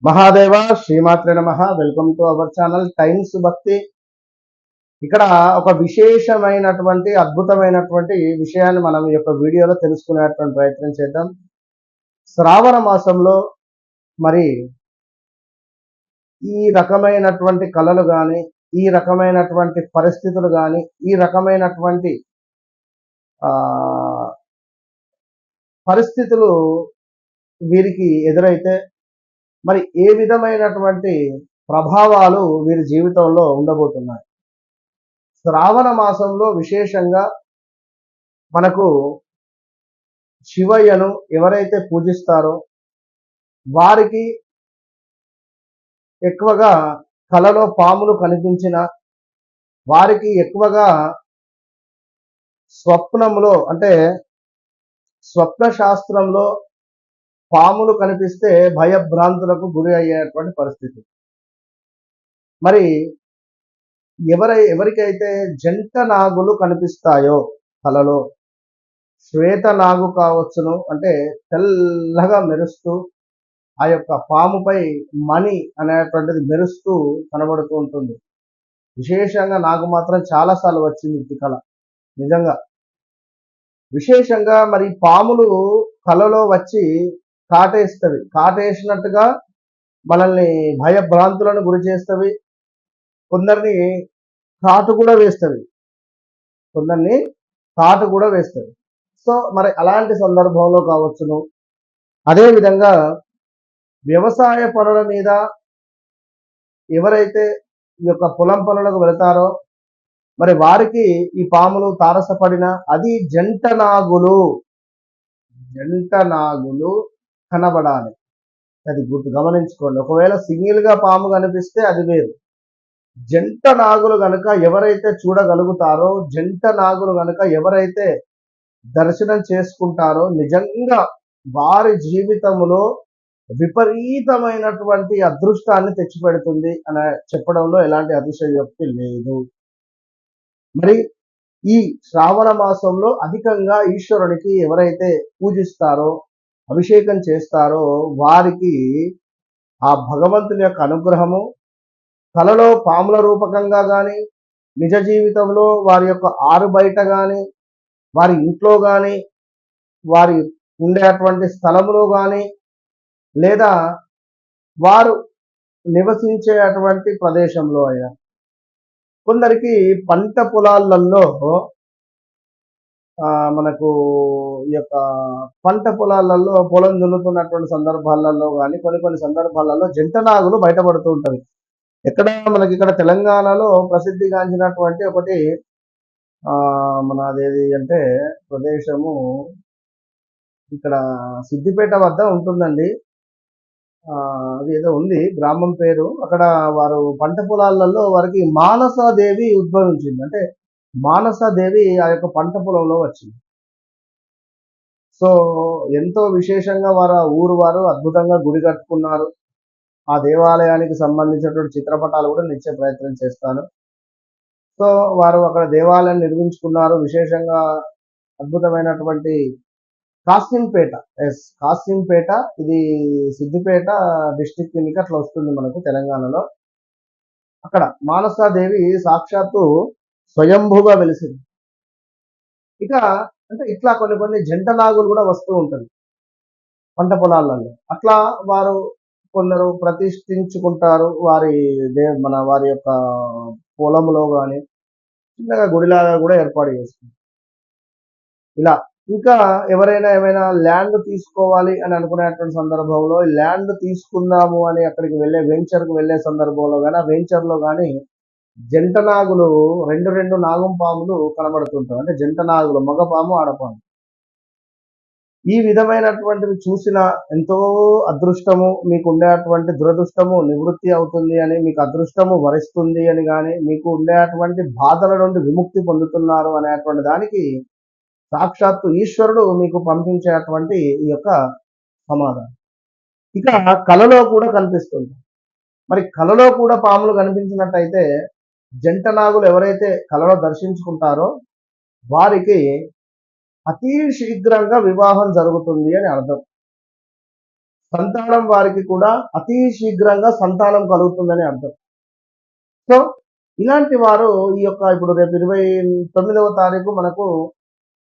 మహాదేవ శ్రీమాత్రే నమః. Welcome to our channel times భక్తి. ఇక్కడ ఒక విశేషమైనటువంటి అద్భుతమైనటువంటి విషయాన్ని మనం ఈ యొక్క వీడియోలో తెలుసుకునేటువంటి ప్రయత్నం చేద్దాం. శ్రావణ మాసంలో మరి ఈ రకమైనటువంటి కళలు కానీ, ఈ రకమైనటువంటి పరిస్థితులు కానీ, ఈ రకమైనటువంటి ఆ పరిస్థితులు వీరికి ఎదురైతే మరి ఏ విధమైనటువంటి ప్రభావాలు వీరి జీవితంలో ఉండబోతున్నాయి. శ్రావణ మాసంలో విశేషంగా మనకు శివయ్యను ఎవరైతే పూజిస్తారో వారికి ఎక్కువగా కలలో పాములు కనిపించిన వారికి ఎక్కువగా స్వప్నంలో అంటే స్వప్న శాస్త్రంలో పాములు కనిపిస్తే భయభ్రాంతులకు గురి అయ్యేటువంటి పరిస్థితి. మరి ఎవరికైతే జంట నాగులు కనిపిస్తాయో కలలో, శ్వేత నాగు కావచ్చును, అంటే తెల్లగా మెరుస్తూ ఆ యొక్క పాముపై మణి అనేటువంటిది మెరుస్తూ కనబడుతూ ఉంటుంది. విశేషంగా నాకు మాత్రం చాలాసార్లు వచ్చింది ఈ కళ. నిజంగా విశేషంగా మరి పాములు కలలో వచ్చి కాటేస్తవి, కాటేసినట్టుగా మనల్ని భయభ్రాంతులను గురి చేస్తవి, కొందరిని కాటు కూడా వేస్తవి, కొందరిని కాటు కూడా వేస్తవి. సో మరి అలాంటి సందర్భంలో కావచ్చును, అదేవిధంగా వ్యవసాయ పనుల మీద ఎవరైతే ఈ యొక్క పొలం పనులకు వెళతారో మరి వారికి ఈ పాములు తారసపడిన అది జంట నాగులు కనబడాలి. అది గమనించుకోండి. ఒకవేళ సింగిల్ గా పాము కనిపిస్తే అది వేరు. జంట నాగులు గనుక ఎవరైతే చూడగలుగుతారో, జంట నాగులు గనుక ఎవరైతే దర్శనం చేసుకుంటారో నిజంగా వారి జీవితంలో విపరీతమైనటువంటి అదృష్టాన్ని తెచ్చిపెడుతుంది అని చెప్పడంలో ఎలాంటి అతిశయోక్తి లేదు. మరి ఈ శ్రావణ మాసంలో అధికంగా ఈశ్వరునికి ఎవరైతే పూజిస్తారో, అభిషేకం చేస్తారో వారికి ఆ భగవంతుని యొక్క అనుగ్రహము కలలో పాముల రూపకంగా కానీ, నిజ జీవితంలో వారి యొక్క ఆరు బయట కానీ, వారి ఇంట్లో కానీ, వారి ఉండేటువంటి స్థలంలో కానీ, లేదా వారు నివసించేటువంటి ప్రదేశంలో అయినా, కొందరికి పంట పొలాలలో మనకు ఈ యొక్క పంట పొలాలలో పొలం దున్నుతున్నటువంటి సందర్భాలలో కానీ కొన్ని సందర్భాలలో జంట నాగులు బయటపడుతూ ఉంటాయి. ఎక్కడ మనకి ఇక్కడ తెలంగాణలో ప్రసిద్ధిగాంచినటువంటి ఒకటి మన అదేది అంటే ప్రదేశము ఇక్కడ సిద్దిపేట వద్ద ఉంటుందండి. అది ఏదో ఉంది గ్రామం పేరు. అక్కడ వారు పంట పొలాలలో వారికి మానసాదేవి ఉద్భవించింది. అంటే మానసాదేవి ఆ యొక్క పంట పొలంలో వచ్చింది. సో ఎంతో విశేషంగా వారు ఆ ఊరు వారు అద్భుతంగా గుడి కట్టుకున్నారు. ఆ దేవాలయానికి సంబంధించినటువంటి చిత్రపటాలు కూడా నిచ్చే ప్రయత్నం చేస్తాను. సో వారు అక్కడ దేవాలయం నిర్మించుకున్నారు. విశేషంగా అద్భుతమైనటువంటి కాసింపేట, కాసింపేట, ఇది సిద్దిపేట డిస్టిక్ కిందకి అట్లా వస్తుంది మనకు తెలంగాణలో. అక్కడ మానసాదేవి సాక్షాత్తు స్వయంభూగా వెలిసింది. ఇక అంటే ఇట్లా కొన్ని జంట నాగులు కూడా వస్తూ ఉంటుంది పంట పొలాలలో. అట్లా వారు కొందరు ప్రతిష్ఠించుకుంటారు వారి వారి యొక్క పొలంలో కానీ చిన్నగా గుడిలాగా కూడా ఏర్పాటు చేసుకుంటారు. ఇలా ఇంకా ఎవరైనా ఏమైనా ల్యాండ్ తీసుకోవాలి అని అనుకునేటువంటి సందర్భంలో ల్యాండ్ తీసుకుందాము అని అక్కడికి వెంచర్కు వెళ్ళే సందర్భంలో కానీ ఆ వెంచర్లో కానీ జంట నాగులు రెండు నాగం పాములు కనబడుతుంటాయి. అంటే జంట నాగులు, మగపాము ఆడపాము. ఈ విధమైనటువంటివి చూసిన ఎంతో అదృష్టము, మీకు ఉండేటువంటి దురదృష్టము నివృత్తి అవుతుంది అని, మీకు అదృష్టము వరిస్తుంది అని కానీ, మీకు ఉండేటువంటి బాధల నుండి విముక్తి పొందుతున్నారు అనేటువంటి దానికి సాక్షాత్తు ఈశ్వరుడు మీకు పంపించేటువంటి ఈ యొక్క సమాధానం. ఇక కలలో కూడా కనిపిస్తుంది. మరి కలలో కూడా పాములు కనిపించినట్టయితే జంట నాగులు ఎవరైతే కలలో దర్శించుకుంటారో వారికి అతి శీఘ్రంగా వివాహం జరుగుతుంది అని అర్థం. సంతానం వారికి కూడా అతి శీఘ్రంగా సంతానం కలుగుతుందని అర్థం. సో ఇలాంటి వారు ఈ యొక్క ఇప్పుడు రేపు 29వ తారీఖు మనకు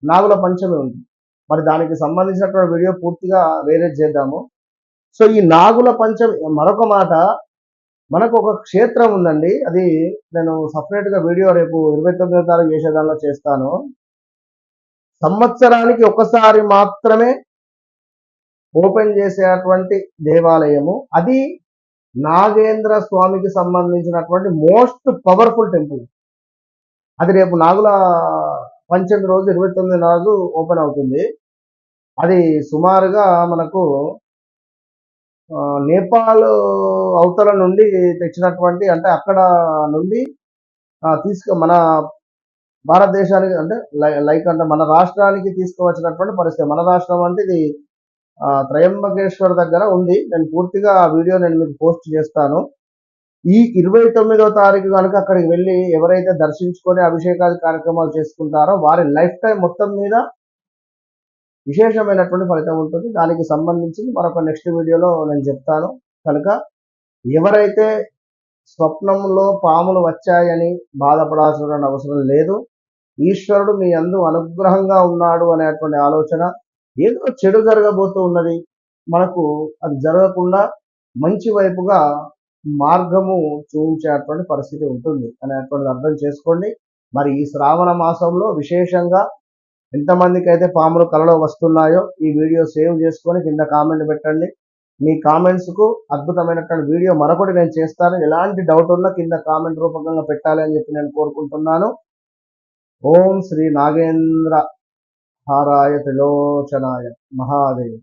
నాగుల పంచమి ఉంది. మరి దానికి సంబంధించినటువంటి వీడియో పూర్తిగా వేరే చేద్దాము. సో ఈ నాగుల పంచమి మరొక మాట, మనకు ఒక క్షేత్రం ఉందండి. అది నేను సపరేట్గా వీడియో రేపు 29వ తారీఖు చేసే దానిలో చేస్తాను. సంవత్సరానికి ఒకసారి మాత్రమే ఓపెన్ చేసేటువంటి దేవాలయము అది. నాగేంద్ర స్వామికి సంబంధించినటువంటి మోస్ట్ పవర్ఫుల్ టెంపుల్. అది రేపు నాగుల పంచమి రోజు 29 రోజు ఓపెన్ అవుతుంది. అది సుమారుగా మనకు నేపాల్ అవతల నుండి తెచ్చినటువంటి, అంటే అక్కడ నుండి మన భారతదేశానికి అంటే లైక్ అంటే మన రాష్ట్రానికి తీసుకువచ్చినటువంటి పరిస్థితి. మన రాష్ట్రం అంటే ఇది త్రయంబకేశ్వర్ దగ్గర ఉంది. నేను పూర్తిగా ఆ వీడియో నేను మీకు పోస్ట్ చేస్తాను. ఈ 29వ తారీఖు కనుక అక్కడికి వెళ్ళి ఎవరైతే దర్శించుకొని అభిషేకాది కార్యక్రమాలు చేసుకుంటారో వారి లైఫ్ టైం మొత్తం మీద విశేషమైనటువంటి ఫలితం ఉంటుంది. దానికి సంబంధించి మరొక నెక్స్ట్ వీడియోలో నేను చెప్తాను. కనుక ఎవరైతే స్వప్నంలో పాములు వచ్చాయని బాధపడాల్సిన అవసరం లేదు. ఈశ్వరుడు మీ యందు అనుగ్రహంగా ఉన్నాడు అనేటువంటి ఆలోచన, ఏదో చెడు జరగబోతూ ఉన్నది మనకు అది జరగకుండా మంచి వైపుగా మార్గము చూపించేటువంటి పరిస్థితి ఉంటుంది అనేటువంటిది అర్థం చేసుకోండి. మరి ఈ శ్రావణ మాసంలో విశేషంగా ఎంతమందికి అయితే పాములు కలలో వస్తున్నాయో ఈ వీడియో సేవ్ చేసుకొని కింద కామెంట్ పెట్టండి. మీ కామెంట్స్కు అద్భుతమైనటువంటి వీడియో మరొకటి నేను చేస్తాను. ఎలాంటి డౌట్ ఉన్నా కింద కామెంట్ రూపకంగా పెట్టాలి అని చెప్పి నేను కోరుకుంటున్నాను. ఓం శ్రీ నాగేంద్ర హారాయ త్రిలోచనాయ మహాదేవ్.